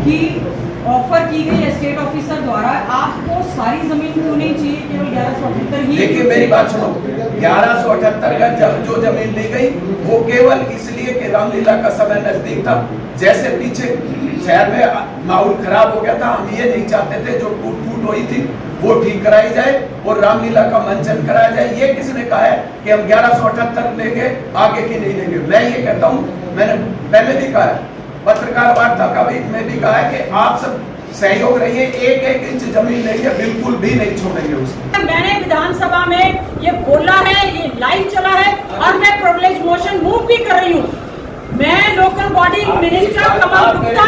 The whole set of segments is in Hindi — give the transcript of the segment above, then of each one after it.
कि ऑफर की गई एस्टेट ऑफिसर द्वारा आपको सारी जमीन क्यों नहीं चाहिए, केवल 1178 ही? देखिए मेरी बात सुनो, 1178 का जो जमीन ली गई वो केवल इसलिए कि रामलीला का समय नजदीक था। जैसे पीछे शहर में माहौल खराब हो गया था, हम ये नहीं चाहते थे जो टूट फूट हुई थी वो ठीक कराई जाए और रामलीला का मंचन कराया जाए। ये किसने कहा है कि हम 1178 लेंगे, आगे की नहीं लेंगे? मैं ये कहता हूँ, मैंने पहले भी कहा है, पत्रकार वार्ता का भी मैं भी कहा है कि आप सब सहयोग रहिए, एक एक इंच जमीन लेंगे, बिल्कुल भी नहीं छोड़ेंगे उसको। मैंने विधानसभा में ये बोला है, ये लाइव चला है और मैं प्रिविलेज मोशन मूव भी कर रही हूँ। मैं लोकल बॉडी मिनिस्टर कमल गुप्ता,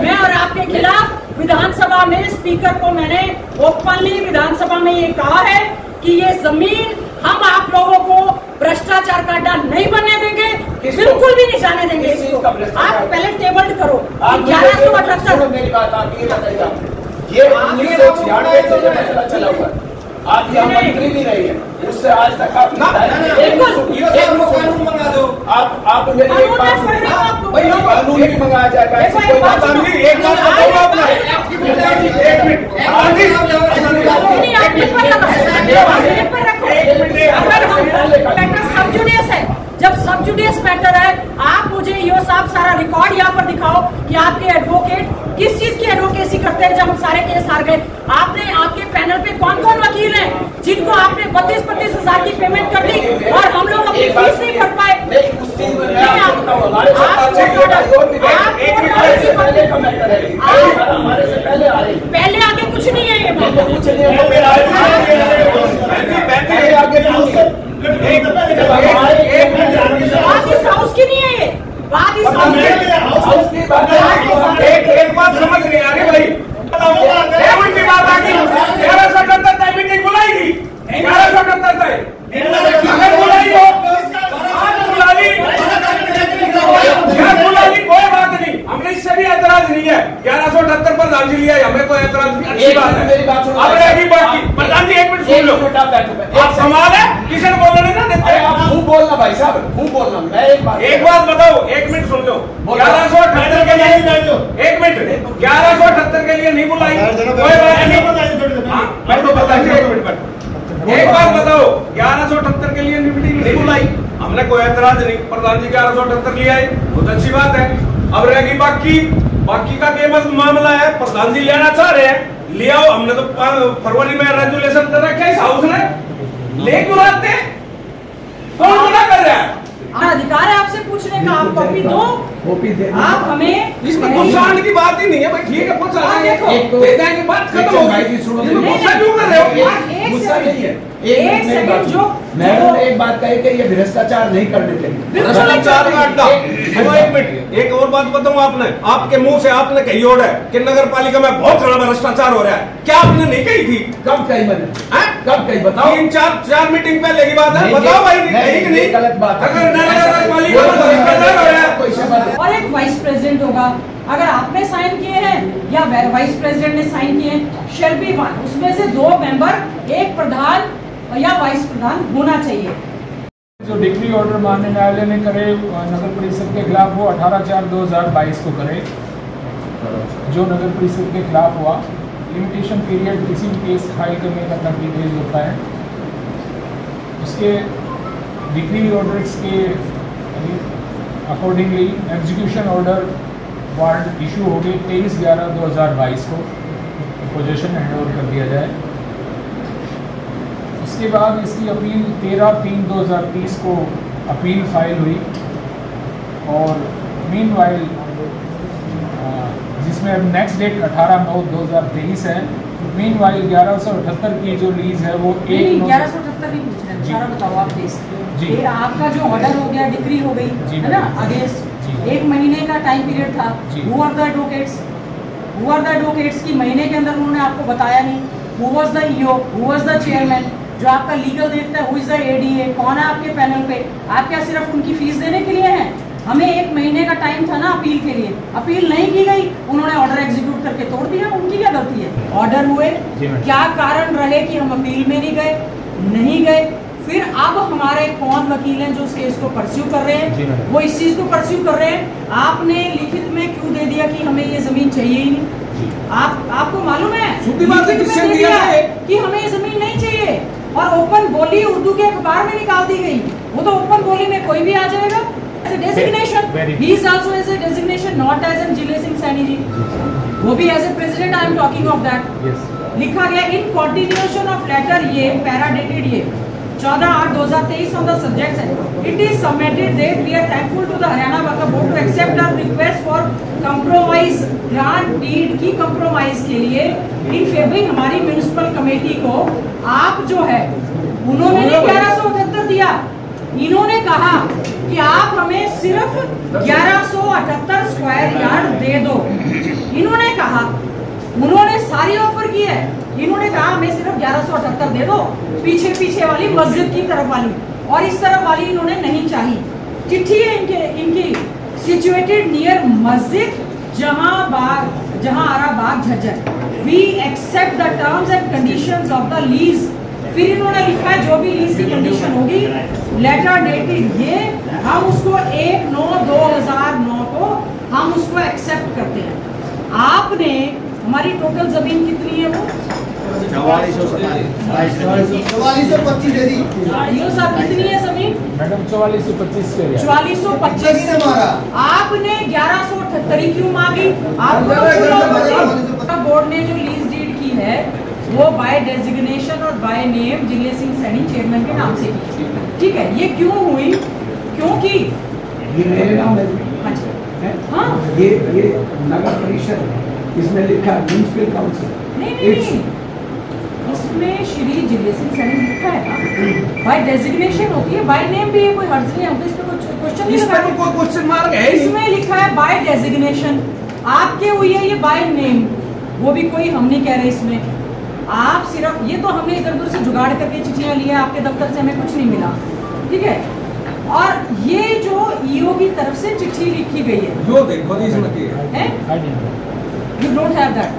मैं और आपके खिलाफ विधानसभा में स्पीकर को मैंने ओपनली विधानसभा में ये कहा है कि ये जमीन हम आप लोगों को भ्रष्टाचार का अड्डा नहीं बनने देंगे, बिल्कुल भी नहीं जाने देंगे इसको। आप पहले टेबल करो 1178। मेरी बात आती है, ये 1996 से ये मसला चला हुआ है। आप यहाँ मंत्री भी रही है, उससे आज तक आप कानून मंगा दो। आप मेरी एक बात कानून ही मंगाया जाएगा, ऐसी कोई बात नहीं। एक बात बताओ अपना, जब सब जुडियस मैटर है, आप मुझे यो साहब सारा रिकॉर्ड यहाँ पर दिखाओ कि आपके एडवोकेट किस चीज की एडवोकेसी करते हैं। जब हम सारे केस हार गए, आपने आपके पैनल पे कौन कौन वकील हैं जिनको आपने 32-32 हजार की पेमेंट कर दी और हम लोग अपनी फीस नहीं भर पाए? पहले आगे कुछ नहीं है, ये बात इस हाउस की नहीं है, ये बात इस हाउस की। एक बात समझ नहीं आ रही भाई, पेमेंट की बात आ गई, 1178 तक मीटिंग बुलाएगी, 1178 तक अगर बुलाई हो बुला ली कोई बात नहीं, हमने इससे भी ऐतराज नहीं है। 1178 पर लांजी लिया, हमें कोई ऐतराज नहीं, अच्छी बात है। मेरी बात सुनो, अब रहेगी बाकी प्रधान जी, एक मिनट सुन लो, आप सवाल है किसी ने बोलने नहीं ना देते। आप मुंह बोलना भाई साहब, मुंह बोलना। मैं एक बात बताओ, एक मिनट सुन लो, 1178 के लिए एक मिनट 1178 के लिए नहीं बुलाई, कोई बात नहीं, मैं तो बताइए एक मिनट। एक बात बताओ, 1178 के लिए मीटिंग नहीं बुलाई, हमने कोई ऐतराज नहीं, प्रधान जी 1178 ले आए, बहुत अच्छी बात है। अब रहेगी बाकी का केवल मामला है, प्रधान जी लेना चाह रहे हैं, ले आओ। हमने तो फरवरी में रेजुलेशन कर रखा है इस हाउस ने, ले क्यों आते हैं? कौन मना कर रहा है? अधिकार है आपसे पूछने का, आप कॉपी दो, आप हमें। इसमें गुस्सा की बात ही नहीं है भाई, ठीक है पूछ रहा है, बात खत्म हो गई। गुस्सा क्यों कर रहे हो? गुस्सा नहीं है, एक सेकंड जो मैडम ने एक बात कही कि ये भ्रष्टाचार नहीं करने चाहिए। भ्रष्टाचार का अड्डा। एक मिनट, एक और बात बताऊं, आपके मुंह से आपने कही और है कि नगर पालिका में बहुत बड़ा भ्रष्टाचार हो रहा है, क्या आपने नहीं कही थी? कब कही मैंने? कब कही बताओ? 3-4 मीटिंग पहले की बात है, बताओ भाई, नहीं गलत बात है। अगर नगर पालिका में भ्रष्टाचार हो रहा है, और एक वाइस प्रेसिडेंट होगा, अगर आपने साइन किए हैं या वाइस प्रेसिडेंट ने साइन किए हैं, शेल बी वन, उसमें से 2 मेंबर, एक प्रधान या वाइस प्रधान होना चाहिए। जो डिक्री ऑर्डर माननीय न्यायालय ने करे नगर परिषद के खिलाफ, वो 18/4/2022 को करे। जो नगर परिषद के खिलाफ हुआ, लिमिटेशन पीरियड किसी भी केस फाइल करने का 30 डेज होता है। उसके डिक्री ऑर्डर्स के accordingly execution order warrant issue हो गए 23/11/2022 को, पोजीशन हैंड ओवर कर दिया जाए। उसके बाद इसकी अपील 13/3/2030 को अपील फाइल हुई और मीनवाइल जिसमें अब नेक्स्ट डेट 18/9/2023 है। मीनवाइल 1178 की जो लीज है वो 1178 नहीं पूछ रहे, सारा बताओ आप प्लीज। फिर आपका जो ऑर्डर हो गया, डिक्री हो गई है ना अगेंस्ट, 1 महीने का टाइम पीरियड था। हु आर द एडवोकेट्स की महीने के अंदर उन्होंने आपको बताया नहीं। Who was the EO, who was the chairman, जो आपका लीगल देखता है, हु इज द एडीए, कौन है आपके पैनल पे? आप क्या सिर्फ उनकी फीस देने के लिए हैं? हमें 1 महीने का टाइम था ना अपील के लिए, अपील नहीं की गई, उन्होंने ऑर्डर एग्जीक्यूट करके तोड़ दिया। उनकी क्या गलती है? ऑर्डर हुए, क्या कारण रहे कि हम अपील में नहीं गए? फिर अब हमारे कौन वकील हैं जो इस केस को परस्यू कर रहे हैं, वो इस चीज को परस्यू कर रहे हैं। आपने लिखित में क्यों दे दिया कि हमें ये जमीन चाहिए ही नहीं? आपको मालूम है लिखित में दे दिया कि हमें ये जमीन नहीं चाहिए, और ओपन बोली उर्दू के अखबार में निकाल दी गई। वो तो ओपन बोली में कोई भी आ जाएगा। Designation he is also as a designation, not as an Jile Singh Saini ji, वो भी as a president. I am talking of that. लिखा गया इन कंटिन्यूएशन ऑफ लेटर, ये पैरा डेटेड ये 14/8/2023 on the subject है। It is submitted that we are thankful to the Haryana Waqf Board to accept our request for compromise grant deed की compromise के लिए इन फेब्रुअरी हमारी म्यूनिसिपल कमेटी को आप जो है उन्होंने 1178 दिया, इन्होंने कहा कि आप हमें सिर्फ 1178 स्क्वायर यार्ड दे दो। इन्होंने कहा, उन्होंने सारी ऑफर की है, इन्होंने कहा हमें सिर्फ 1178 दे दो, पीछे वाली मस्जिद की तरफ वाली, और इस तरफ वाली इन्होंने नहीं चाहिए। चिट्ठी है इनकी सिचुएटेड नियर मस्जिद जहां Ara Bagh Jhajjar. We accept the terms and conditions of the lease. फिर इन्होंने लिखा है जो भी लीज की कंडीशन होगी, लेटर डेटेड ये, हम उसको 1/9/2009 को हम उसको एक्सेप्ट करते हैं। आपने हमारी टोटल जमीन कितनी है? वो 4425 दे दी। ये सब कितनी है जमीन? मैडम 4425 के 4425। आपने 1178 क्यों मांगी? आपको बोर्ड ने जो लीज डीड की है वो बाय डेजिग्नेशन और बाय नेम जिले सिंह सैनी चेयरमैन के नाम से की। ठीक है, ये क्यों हुई? क्योंकि ये मेरे नाम है। हाँ, ये नगर परिषद है, इसमें लिखा है म्युनिसिपल काउंसिल। नहीं, इसमें श्री जिले सिंह सैनी लिखा है ना, बाय डेजिग्नेशन होती है, बाय नेम भी है, कोई हर्ज नहीं है, हम तो इस पे कुछ क्वेश्चन नहीं लगा। कोई क्वेश्चन मार्क है? इसमें लिखा है बाय डेजिग्नेशन, आपके हुई है ये बाय नेम, वो भी कोई हम नहीं कह रहे इसमें। आप सिर्फ ये तो हमने इधर उधर से जुगाड़ करके चिट्ठियां ली है, आपके दफ्तर से हमें कुछ नहीं मिला, ठीक है। और ये जो ईओ की तरफ से चिट्ठी लिखी गई है, जो देखो जी इसमें है, you don't have that.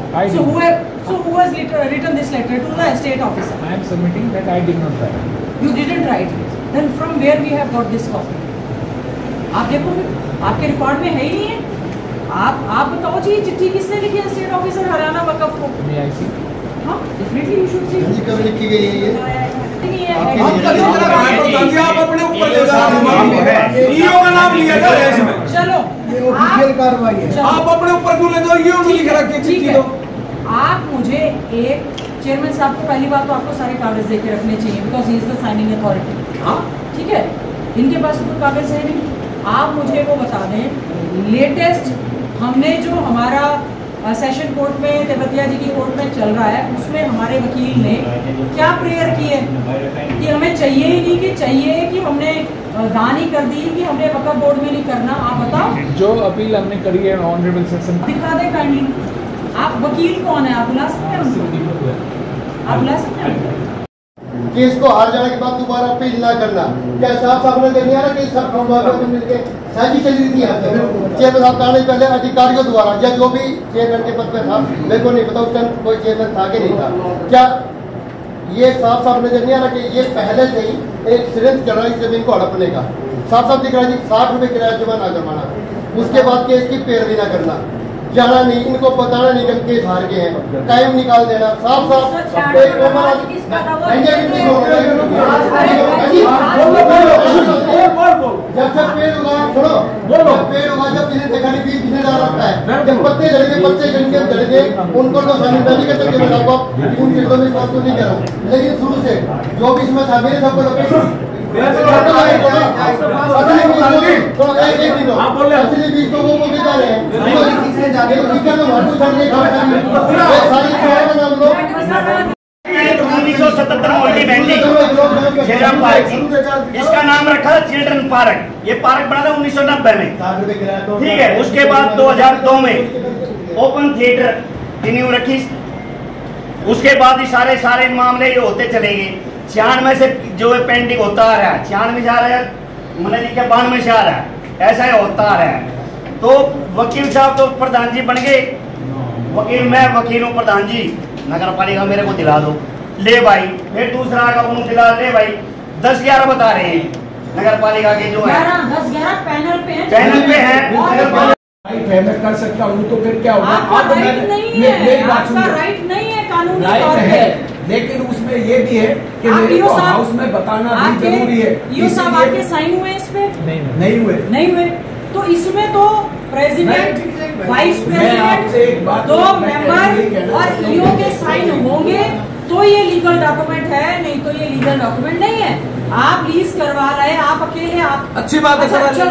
Who has written this letter to the state officer? I am submitting that I did not write. You didn't write it. Then from where we have got this copy? आप देखो, आपके रिकॉर्ड में है ही नहीं है। आप बताओ जी, चिट्ठी किसने लिखी है स्टेट ऑफिसर हरियाणा वक्फ को? May I see? हाँ, definitely you should see. कब लिखी गई है ये? आप अपने ऊपर ले ईओ का नाम लिया था इसमें। चलो, ऑफिशियल कार्रवाई है। आप अपने ऊपर क्यों ले जाओ? ईओ ने लिख रखी चिट्ठी तो। आप मुझे एक चेयरमैन साहब को पहली बात तो आपको सारे कागज देके रखने चाहिए, because he is the signing authority. हाँ, ठीक है, इनके पास तो कागज है नहीं। आप मुझे वो बता दें, लेटेस्ट हमने जो हमारा सेशन कोर्ट में तेवतिया जी की कोर्ट में चल रहा है, उसमें हमारे वकील ने क्या प्रेयर की है कि हमें चाहिए ही नहीं, कि चाहिए कि हमने दान ही कर दी, कि हमने वक्फ बोर्ड में नहीं करना। आप बताओ, जो अपील हमने करी है ऑनरेबल सेशन, दिखा दे काइंडली। आप वकील कौन है? आप बुला सकते हैं उनको? आप बुला सकते हैं? केस को हार जाने के बाद दोबारा अपील ना करना। क्या साहब ने देखा ना कि सब लोग मिलकर साजिश चली रही थी यहाँ पे चेयरमैन साहब कहने पहले अधिकारियों द्वारा, या जो भी चेयरमैन के पद पे था, मेरे को नहीं पता उस टाइम कोई चेयरमैन था कि नहीं था। क्या ये साफ नजर नहीं आ रहा कि ये पहले से ही एक सिरंज चल रहा है जमीन को हड़पने का? साफ दिख रहा है जी, 60 रुपये किराया जमा ना करवाना, उसके बाद केस की पैरवी ना करना, जाना नहीं, इनको बताना नहीं कि केस हार गए हैं, टाइम निकाल देना। साफ जब तक पेड़ उगा, छोड़ो, जब पेड़ उगा, जब किसी देखा नहीं बीज किसने डाल रखा है, जब पत्ते झड़ गए उनको तो शामिल नहीं कर सकते। मैं आपको उन चीजों में बात तो नहीं कर रहा हूँ, लेकिन शुरू से जो भी इसमें था मेरे सबको बीज तो वो बता रहे हैं, इसका नाम रखा था चिल्ड्रन पार्क। ये पार्क बना था 1990 में, ठीक है। उसके बाद 2002 में ओपन थिएटर की नींव रखी। उसके बाद ही सारे मामले ये होते चले गए। 96 से जो है पेंडिंग होता आ रहा है, 96 से आ रहा है, मैंने जी क्या 92 से आ रहा है, ऐसा ही होता आ रहा है। तो वकील साहब तो प्रधान जी बन गए, मैं वकील हूँ, प्रधान जी नगर पालिका मेरे को दिला दो, ले भाई। फिर दूसरा आगा उन्होंने दिला, ले भाई 10-11 बता रहे हैं नगर पालिका के जो है 10-11 पैनल पे हैं। राइट है, मैं कर सकता हूँ, तो फिर क्या होगा? आपका राइट नहीं है, आपका राइट नहीं है कानूनी तौर पे, लेकिन उसमें ये भी है कि मेरे को हाउस में बताना भी जरूरी है। ईओ साहब आपके साइन हुए इस पे? नहीं हुए। तो इसमें तो प्रेसिडेंट, वाइस प्रेसिडेंट, 2 मेंबर और ईओ के साइन होंगे तो ये लीगल डॉक्यूमेंट है, नहीं तो ये लीगल डॉक्यूमेंट नहीं है। आप लीज करवा रहे, आप अकेले, आप अच्छी बात है। अच्छा,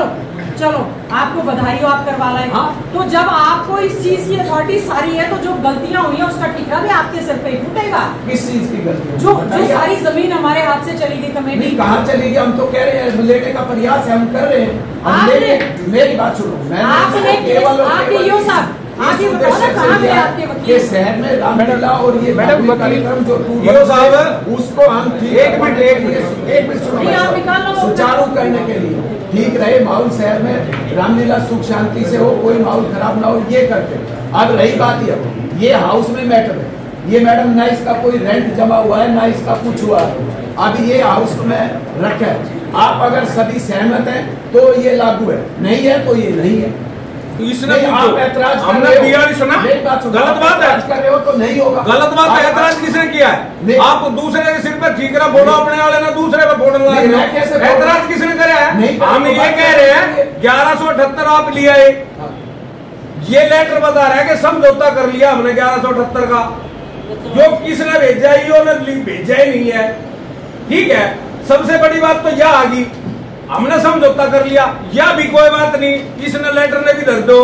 चलो आपको बधाई हो, आप करवा लाए। हाँ? तो जब आपको इस चीज की अथॉरिटी सारी है तो जो गलतियां हुई है उसका ठिकाना भी आपके सिर पे ही फूटेगा। किस चीज की गलती? जो सारी जमीन हमारे हाथ से चली गई कमेटी, कहाँ चली गई? हम तो कह रहे हैं लेने का प्रयास है, हम कर रहे हैं। मेरी बात सुनो, आपने ईओ साहब आप ये बताओ ना कहाँ गए आपके वकील? शहर में रामलीला और ये कार्यक्रम जो ईओ साहब उसको हम एक मिनट सुचारू करने के लिए ठीक रहे, माहौल शहर में रामलीला सुख शांति से हो, कोई माहौल खराब ना हो, ये करते। अब रही बात ये हाउस में मैटर है, ये मैडम ना इसका कोई रेंट जमा हुआ है ना इसका कुछ हुआ है, अभी ये हाउस में रखा है। आप अगर सभी सहमत हैं तो ये लागू है, नहीं है तो ये नहीं है। इसने आप ऐतराज हमने दिया नहीं सुना, गलत बात है, कर रहे हो तो नहीं होगा। गलत बात है। ऐतराज किसने किया है? आप दूसरे के सिर पे ठीकरा बोलो अपने वाले ना दूसरे पे फोड़ लगा रहे हो। ऐतराज किसने करा है? हम ये कह रहे हैं 1178 आप लिया है, ये लेटर बता रहा है कि समझौता कर लिया हमने 1178 का, जो किसने भेजा है भेजा ही नहीं है। ठीक है, सबसे बड़ी बात तो यह आ गई, हमने समझौता कर लिया, या भी कोई बात नहीं, किसने लेटर ने भी धर दो।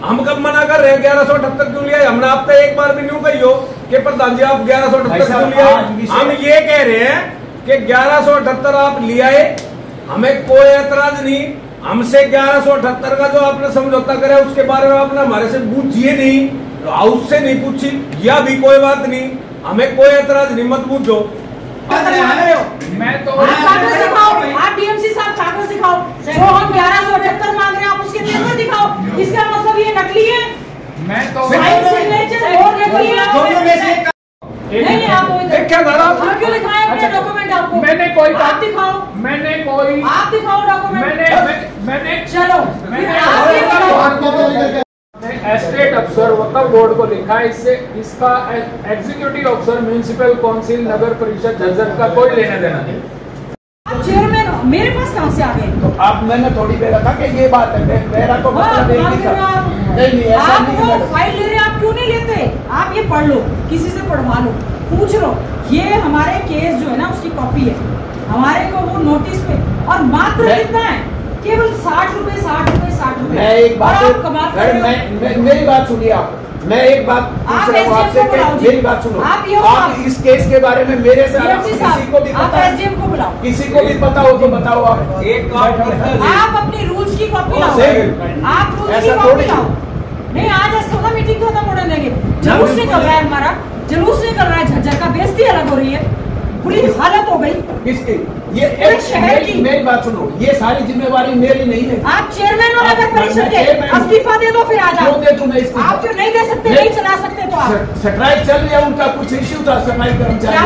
हम कब मना कर रहे हैं 1178 क्यों लिया? हमने आप तो एक बार भी नहीं कही हो कि प्रधान जी आप 1178 क्यों लिया। हम ये कह रहे हैं कि 1178 आप लिया है, हमें कोई एतराज नहीं। हमसे 1178 का जो आपने समझौता करे उसके बारे में आपने हमारे से पूछिए नहीं, हाउस से नहीं पूछी, या भी कोई बात नहीं, हमें कोई एतराज नहीं, मत पूछो। मैं तो कागज दिखाओ, आप डीएमसी साहब कागज दिखाओ, जो हम 1178 मांग रहे हैं आप उसके पेपर दिखाओ। इसका मतलब ये नकली है। मैं तो सिग्नेचर और नकली है। नहीं आप क्यों लिखाए अपने डॉक्यूमेंट? आपको मैंने कोई आप दिखाओ, आप दिखाओ डॉक्यूमेंट। मैंने चलो एस्टेट अफसर वक्फ बोर्ड को लिखा है, इससे इसका एग्जीक्यूटिव अफसर म्युनिसिपल काउंसिल नगर परिषद झज्जर का कोई लेना देना नहीं। आप चेयरमैन मेरे पास कहाँ से आ गए? तो आप मैंने थोड़ी देर रखा कि ये बात है, मेरा तो मतलब नहीं है। आप वो फाइल ले रहे, आप क्यों नहीं लेते? आप ये पढ़ लो, किसी से पढ़वा लो, पूछ लो। ये हमारे केस जो है ना उसकी कॉपी है, हमारे को वो नोटिस पे, और मात्र कितना है? केवल 60 रुपए, 60 रुपए, 60 रुपए। मैं एक बात मेरी बात सुनिए आप, मैं एक बात पूछ रहा हूँ आपसे, मेरी बात सुनो। आप इस केस के बारे में मेरे से किसी को भी पता, एसडीएम को बुलाओ, किसी को भी पता हो तो बताओ। आप अपनी रूल्स की कॉपी लाओ, आप रूल्स की कॉपी लाओ। नहीं आज ऐसा मीटिंग तो खत्म होने देंगे। जुलूस निकल रहा है हमारा, जुलूस निकल रहा है झज्जर का, बेइज्जती अलग हो रही है, बुरी हालत हो गई। किसकी? ये एक शहर की। मेरी बात सुनो, ये सारी जिम्मेवारी मेरी नहीं है। आप चेयरमैन और नगर परिषद के, इस्तीफा दे दो फिर आ जाओ। क्यों दे दूं मैं इस्तीफा? आप जो नहीं दे सकते, नहीं चला सकते तो आप स्ट्राइक चल रहा है, उनका कुछ इश्यू था सफाई कर्मचारी,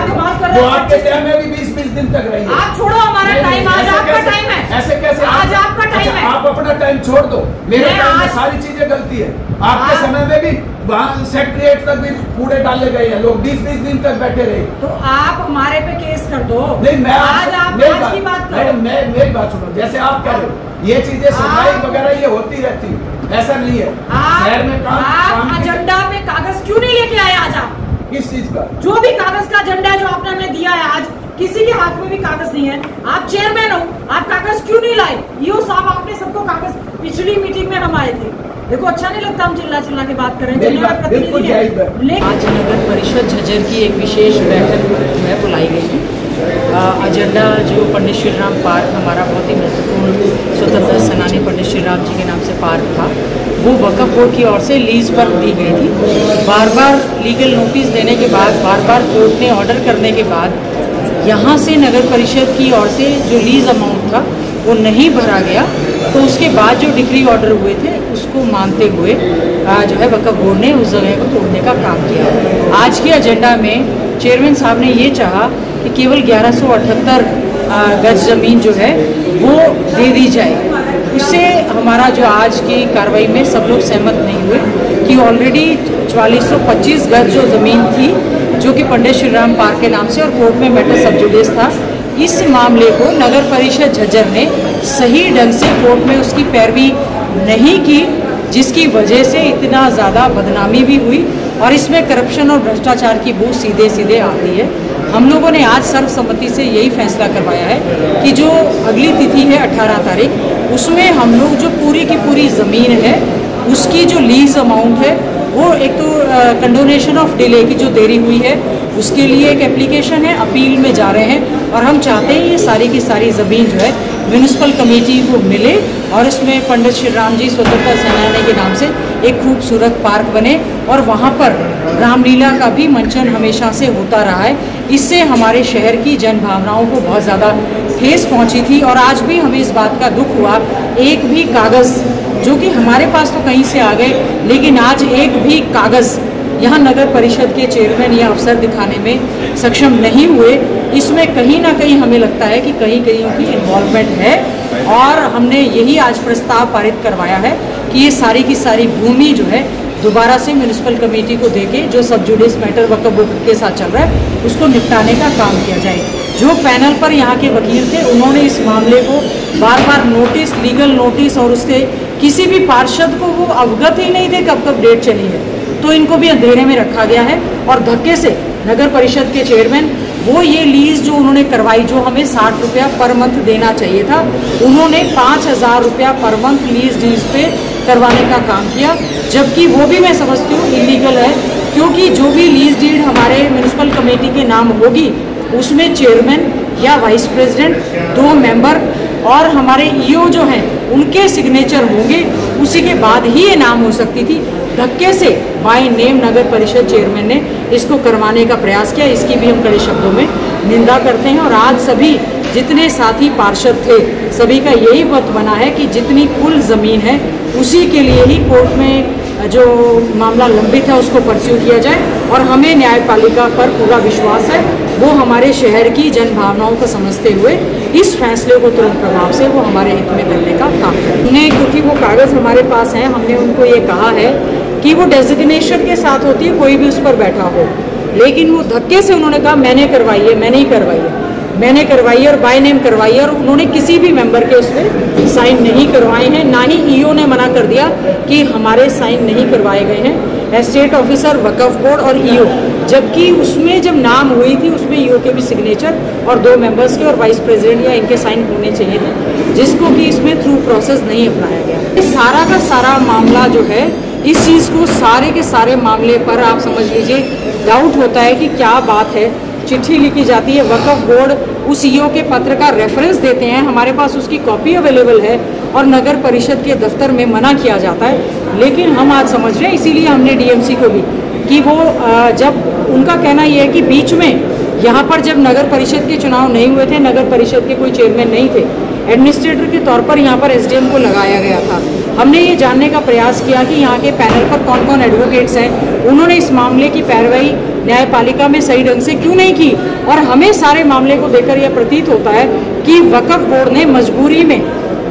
जो आपके टाइम में भी 20-20 दिन तक रही है। आप छोड़ो हमारा टाइम, आज आपका टाइम है। ऐसे कैसे? आज आपका टाइम है। आप अपना टाइम छोड़ दो, मेरे टाइम में सारी चीजें गलती है। आपके समय में भी वहाँ सेक्रेटरीट तक भी कूड़े डाले गए हैं, लोग 20-20 दिन तक बैठे रहे। तो आप हमारे पे केस कर दो। नहीं, मैं आज आप की बात करो। मेरी बात सुनो, जैसे आप कह रहे हो ये चीजें सफाई वगैरह ये होती रहती है, ऐसा नहीं है। शहर में काम एजेंडा में कागज क्यों नहीं लेके आए आज? आप किस चीज का? जो भी कागज का एजेंडा है जो आपने हमें दिया है, आज किसी के हाथ में भी कागज नहीं है। आप चेयरमैन हो, आप कागज क्यों नहीं लाए? ईओ साहब आपने सबको कागज, पिछली मीटिंग में हम आए थे, देखो अच्छा नहीं लगता हम चिल्ला चिल्ला के बात करें। आज नगर परिषद झज्जर की एक विशेष बैठक में बुलाई गई थी। एजेंडा जो पंडित श्री राम पार्क, हमारा बहुत ही महत्वपूर्ण स्वतंत्रता सेनानी पंडित श्री राम जी के नाम से पार्क था, वो वक्फ बोर्ड की ओर से लीज पर दी गई थी। बार बार लीगल नोटिस देने के बाद, बार बार कोर्ट ने ऑर्डर करने के बाद, यहाँ से नगर परिषद की ओर से जो लीज अमाउंट था वो नहीं भरा गया। तो उसके बाद जो डिक्री ऑर्डर हुए थे उसको मानते हुए जो है वक्फ बोर्ड ने उस जगह को तोड़ने का काम किया। आज के एजेंडा में चेयरमैन साहब ने ये चाहा कि केवल 1178 गज ज़मीन जो है वो दे दी जाए। उससे हमारा जो आज की कार्रवाई में सब लोग सहमत नहीं हुए कि ऑलरेडी 4425 गज जो ज़मीन थी जो कि पंडित श्री राम पार्क के नाम से और कोर्ट में मैटर सब जुडिस था, इस मामले को नगर परिषद झज्जर ने सही ढंग से कोर्ट में उसकी पैरवी नहीं की, जिसकी वजह से इतना ज़्यादा बदनामी भी हुई और इसमें करप्शन और भ्रष्टाचार की बू सीधे सीधे आती है। हम लोगों ने आज सर्वसम्मति से यही फैसला करवाया है कि जो अगली तिथि है 18 तारीख, उसमें हम लोग जो पूरी की पूरी ज़मीन है उसकी जो लीज अमाउंट है वो एक तो कंडोनेशन ऑफ डिले की जो देरी हुई है उसके लिए एक एप्लीकेशन है, अपील में जा रहे हैं और हम चाहते हैं ये सारी की सारी ज़मीन जो है म्यूनिसिपल कमेटी को मिले और इसमें पंडित श्री राम जी स्वतंत्रता सेनानी के नाम से एक खूबसूरत पार्क बने और वहाँ पर रामलीला का भी मंचन हमेशा से होता रहा है। इससे हमारे शहर की जन भावनाओं को बहुत ज़्यादा ठेस पहुँची थी और आज भी हमें इस बात का दुख हुआ, एक भी कागज़ जो कि हमारे पास तो कहीं से आ गए लेकिन आज एक भी कागज़ यहाँ नगर परिषद के चेयरमैन या अफसर दिखाने में सक्षम नहीं हुए। इसमें कहीं ना कहीं हमें लगता है कि कहीं कहीं उनकी इन्वॉल्वमेंट है और हमने यही आज प्रस्ताव पारित करवाया है कि ये सारी की सारी भूमि जो है दोबारा से म्यूनिसिपल कमेटी को देके जो सब जुडिस मैटर वक्फ बोर्ड के साथ चल रहा है उसको निपटाने का काम किया जाए। जो पैनल पर यहाँ के वकील थे उन्होंने इस मामले को बार बार नोटिस, लीगल नोटिस और उसके किसी भी पार्षद को वो अवगत ही नहीं थे कब कब डेट चली है, तो इनको भी अंधेरे में रखा गया है। और धक्के से नगर परिषद के चेयरमैन वो ये लीज जो उन्होंने करवाई जो हमें 60 रुपया पर मंथ देना चाहिए था, उन्होंने 5000 रुपया पर मंथ लीज डीज पे करवाने का काम किया, जबकि वो भी मैं समझती हूँ इलीगल है, क्योंकि जो भी लीज डीड हमारे म्यूनिसिपल कमेटी के नाम होगी उसमें चेयरमैन या वाइस प्रेसिडेंट, 2 मेंबर और हमारे ईओ जो हैं उनके सिग्नेचर होंगे, उसी के बाद ही ये नाम हो सकती थी। धक्के से बाय नेम नगर परिषद चेयरमैन ने इसको करवाने का प्रयास किया, इसकी भी हम कड़े शब्दों में निंदा करते हैं। और आज सभी जितने साथी पार्षद थे सभी का यही मत बना है कि जितनी कुल ज़मीन है उसी के लिए ही कोर्ट में जो मामला लंबित है उसको परस्यू किया जाए और हमें न्यायपालिका पर पूरा विश्वास है, वो हमारे शहर की जन भावनाओं को समझते हुए इस फैसले को तुरंत प्रभाव से वो हमारे हित में करने का काम करें। क्योंकि वो कागज़ हमारे पास हैं, हमने उनको ये कहा है कि वो डेजिग्नेशन के साथ होती है, कोई भी उस पर बैठा हो, लेकिन वो धक्के से उन्होंने कहा मैंने करवाई है, मैंने ही करवाई है, मैंने करवाई है और बाय नेम करवाई है और उन्होंने किसी भी मेंबर के उसमें साइन नहीं करवाए हैं। ना ही ईओ ने मना कर दिया कि हमारे साइन नहीं करवाए गए हैं, एस्टेट ऑफिसर, वक्फ बोर्ड और ईओ, जबकि उसमें जब नाम हुई थी उसमें ईओ के भी सिग्नेचर और 2 मेंबर्स के और वाइस प्रेसिडेंट या इनके साइन होने चाहिए थे, जिसको कि इसमें थ्रू प्रोसेस नहीं अपनाया गया। इस सारा का सारा मामला जो है, इस चीज़ को सारे के सारे मामले पर आप समझ लीजिए डाउट होता है कि क्या बात है। चिट्ठी लिखी जाती है, वक्फ बोर्ड उस ईओ के पत्र का रेफरेंस देते हैं, हमारे पास उसकी कॉपी अवेलेबल है और नगर परिषद के दफ्तर में मना किया जाता है। लेकिन हम आज समझ रहे हैं, इसीलिए हमने डीएमसी को भी कि वो जब उनका कहना ये है कि बीच में यहाँ पर जब नगर परिषद के चुनाव नहीं हुए थे, नगर परिषद के कोई चेयरमैन नहीं थे, एडमिनिस्ट्रेटर के तौर पर यहाँ पर एसडीएम को लगाया गया था। हमने ये जानने का प्रयास किया कि यहाँ के पैनल पर कौन कौन एडवोकेट्स हैं, उन्होंने इस मामले की पैरवाई न्यायपालिका में सही ढंग से क्यों नहीं की। और हमें सारे मामले को देखकर यह प्रतीत होता है कि वक्फ बोर्ड ने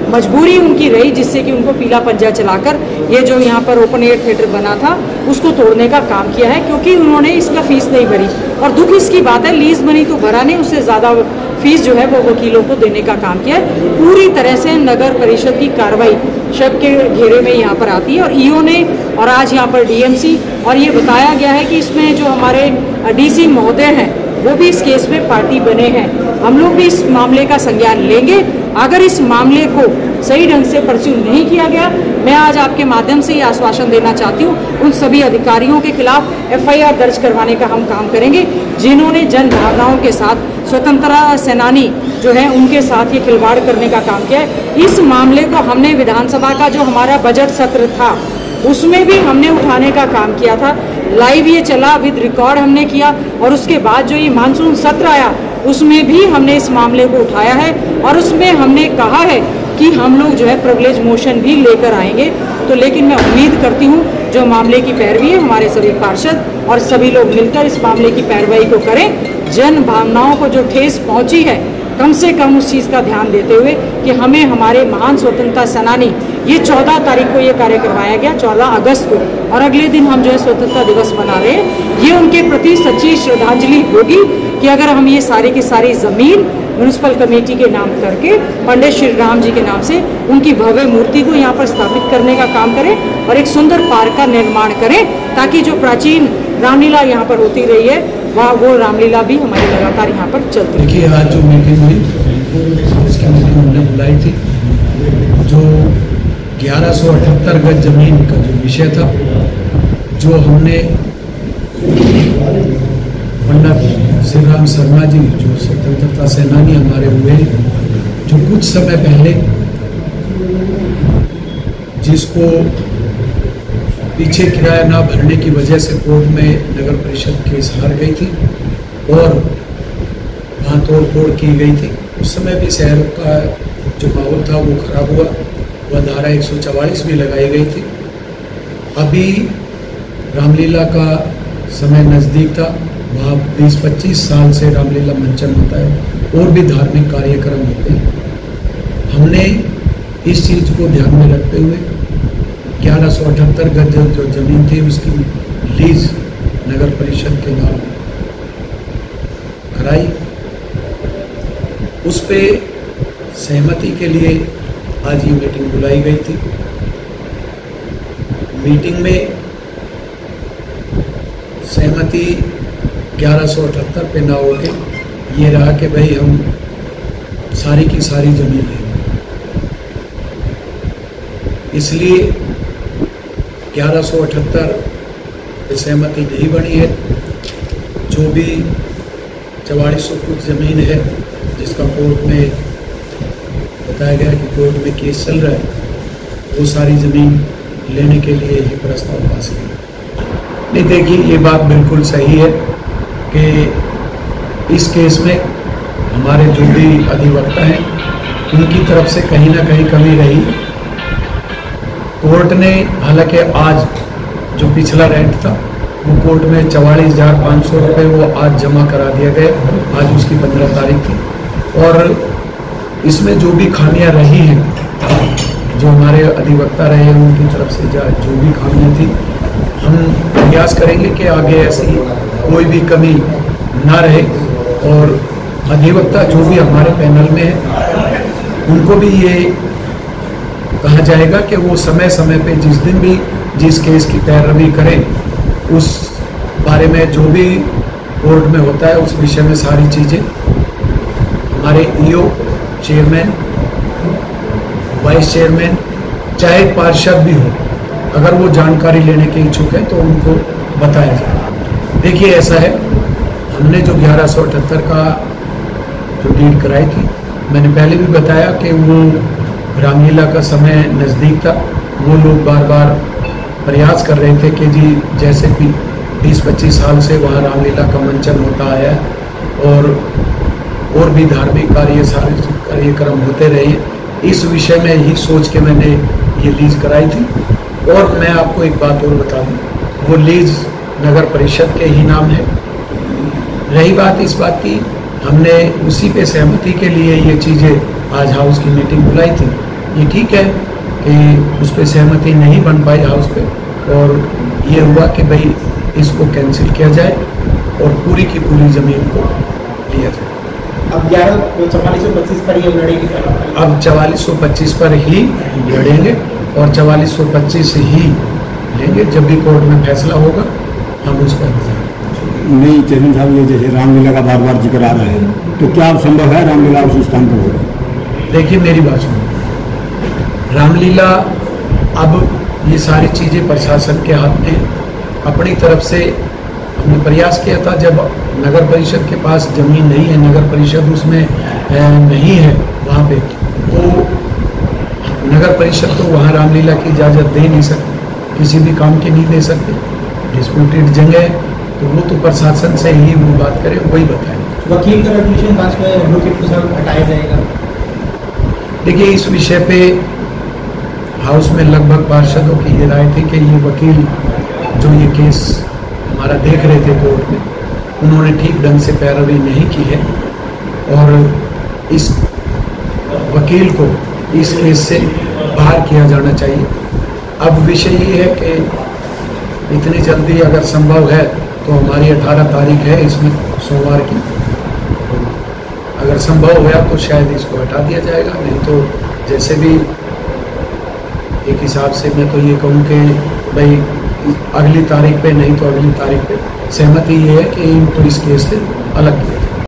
मजबूरी उनकी रही, जिससे कि उनको पीला पंजा चलाकर ये जो यहाँ पर ओपन एयर थिएटर बना था उसको तोड़ने का काम किया है, क्योंकि उन्होंने इसका फीस नहीं भरी। और दुख इसकी बात है, लीज मनी तो भरा नहीं, उससे ज़्यादा फीस जो है वो वकीलों को देने का काम किया है। पूरी तरह से नगर परिषद की कार्रवाई शक के घेरे में यहाँ पर आती है और ईओ ने और आज यहाँ पर डीएमसी, और ये बताया गया है कि इसमें जो हमारे डीसी महोदय हैं वो भी इस केस में पार्टी बने हैं। हम लोग भी इस मामले का संज्ञान लेंगे। अगर इस मामले को सही ढंग से परस्यू नहीं किया गया, मैं आज आपके माध्यम से ये आश्वासन देना चाहती हूँ, उन सभी अधिकारियों के खिलाफ एफआईआर दर्ज करवाने का हम काम करेंगे जिन्होंने जन भावनाओं के साथ, स्वतंत्रता सेनानी जो है उनके साथ ये खिलवाड़ करने का काम किया है। इस मामले को हमने विधानसभा का जो हमारा बजट सत्र था उसमें भी हमने उठाने का काम किया था, लाइव ये चला, विद रिकॉर्ड हमने किया, और उसके बाद जो ये मानसून सत्र आया उसमें भी हमने इस मामले को उठाया है और उसमें हमने कहा है कि हम लोग जो है प्रिविलेज मोशन भी लेकर आएंगे। तो लेकिन मैं उम्मीद करती हूँ जो मामले की पैरवी है, हमारे सभी पार्षद और सभी लोग मिलकर इस मामले की पैरवाई को करें। जन भावनाओं को जो ठेस पहुँची है कम से कम उस चीज़ का ध्यान देते हुए कि हमें हमारे महान स्वतंत्रता सेनानी, ये 14 तारीख को ये कार्य करवाया गया, 14 अगस्त को, और अगले दिन हम जो है स्वतंत्रता दिवस मना रहे हैं। ये उनके प्रति सच्ची श्रद्धांजलि होगी कि अगर हम ये सारी की सारी ज़मीन म्यूनिसिपल कमेटी के नाम करके पंडित श्री राम जी के नाम से उनकी भव्य मूर्ति को यहाँ पर स्थापित करने का काम करें और एक सुंदर पार्क का निर्माण करें, ताकि जो प्राचीन रामलीला यहाँ पर होती रही है वो रामलीला भी हमारी लगातार यहाँ पर चलती है। देखिए, आज जो मीटिंग हुई उसकी मीटिंग हमने बुलाई थी, जो 1178 गज जमीन का जो विषय था, जो हमने पंडित श्री राम शर्मा जी जो स्वतंत्रता सेनानी हमारे हुए, जो कुछ समय पहले जिसको पीछे किराया ना भरने की वजह से कोर्ट में नगर परिषद केस हार गई थी और वहाँ तोड़ फोड़ की गई थी। उस समय भी शहर का जो माहौल था वो खराब हुआ, वह धारा 144 भी लगाई गई थी। अभी रामलीला का समय नज़दीक था, वहाँ 20-25 साल से रामलीला मंचन होता है और भी धार्मिक कार्यक्रम होते हैं। हमने इस चीज़ को ध्यान में रखते हुए 1178 गज जो जमीन थी उसकी लीज नगर परिषद के नाम कराई। उस पे सहमति के लिए आज ये मीटिंग बुलाई गई थी। मीटिंग में सहमति 1178 पे ना होके ये रहा कि भाई हम सारी की सारी जमीन लें, इसलिए 1178 पे सहमति नहीं बनी है। जो भी 4400 कुछ ज़मीन है जिसका कोर्ट में बताया गया कि कोर्ट में केस चल रहा है, वो सारी ज़मीन लेने के लिए ही प्रस्ताव पास किया। नहीं, देखिए, ये बात बिल्कुल सही है कि इस केस में हमारे जो भी अधिवक्ता हैं उनकी तरफ से कहीं ना कहीं कमी रही। कोर्ट ने हालांकि आज जो पिछला रेंट था वो कोर्ट में 44,500 रुपये वो आज जमा करा दिया गया। आज उसकी 15 तारीख थी और इसमें जो भी खामियां रही हैं, जो हमारे अधिवक्ता रहे हैं उनकी तरफ से जो भी खामियां थी, हम प्रयास करेंगे कि आगे ऐसी कोई भी कमी ना रहे और अधिवक्ता जो भी हमारे पैनल में है उनको भी ये कहा जाएगा कि वो समय समय पे जिस दिन भी जिस केस की पैरवी करें, उस बारे में जो भी कोर्ट में होता है उस विषय में सारी चीज़ें हमारे ईओ, चेयरमैन, वाइस चेयरमैन, चाहे पार्षद भी हो, अगर वो जानकारी लेने के इच्छुक है तो उनको बताया जाए। देखिए, ऐसा है, हमने जो 1178 का जो डीड कराई थी, मैंने पहले भी बताया कि वो रामलीला का समय नज़दीक था। वो लोग बार बार प्रयास कर रहे थे कि जी जैसे कि 20-25 साल से वहाँ रामलीला का मंचन होता आया और भी धार्मिक कार्य सारे कार्यक्रम होते रहे। इस विषय में ही सोच के मैंने ये लीज कराई थी। और मैं आपको एक बात और बता दूँ, वो लीज नगर परिषद के ही नाम है। रही बात इस बात की, हमने उसी पे सहमति के लिए ये चीज़ें आज हाउस की मीटिंग बुलाई थी। ये ठीक है कि उस पर सहमति नहीं बन पाई हाउस पे, और ये हुआ कि भाई इसको कैंसिल किया जाए और पूरी की पूरी ज़मीन को लिया जाए। अब 4425 पर ही लड़ेंगे, अब 4425 पर ही लड़ेंगे और 4425 ही लेंगे। जब भी कोर्ट में फैसला होगा हम उसका इंतजार। नहीं, चेयरमैन साहब, ये जैसे रामलीला का बार बार जिक्र आ रहा है, तो क्या अब संभव है रामलीला उस स्थान पर होगा? देखिए, मेरी बात सुनो, रामलीला अब ये सारी चीज़ें प्रशासन के हाथ में। अपनी तरफ से हमने प्रयास किया था, जब नगर परिषद के पास ज़मीन नहीं है, नगर परिषद उसमें नहीं है वहाँ पे, तो नगर परिषद तो वहाँ रामलीला की इजाज़त दे नहीं सकती, किसी भी काम की नहीं दे सकती। डिस्प्यूटेड जगह है तो वो तो प्रशासन से ही वो बात करें, वही बताएं। वकील का रेजोल्यूशन पास में एडवोकेट को सब हटाया जाएगा। देखिए, इस विषय पे हाउस में लगभग पार्षदों की ये राय थी कि ये वकील जो ये केस हमारा देख रहे थे कोर्ट में, उन्होंने ठीक ढंग से पैरवी नहीं की है और इस वकील को इस केस से बाहर किया जाना चाहिए। अब विषय ये है कि इतनी जल्दी अगर संभव है तो हमारी 18 तारीख है इसमें सोमवार की, अगर संभव होया तो शायद इसको हटा दिया जाएगा, नहीं तो जैसे भी एक हिसाब से मैं तो ये कहूँ कि भाई अगली तारीख पे, नहीं तो अगली तारीख पे सहमति ये है कि इनको इस केस से अलग किया जाए।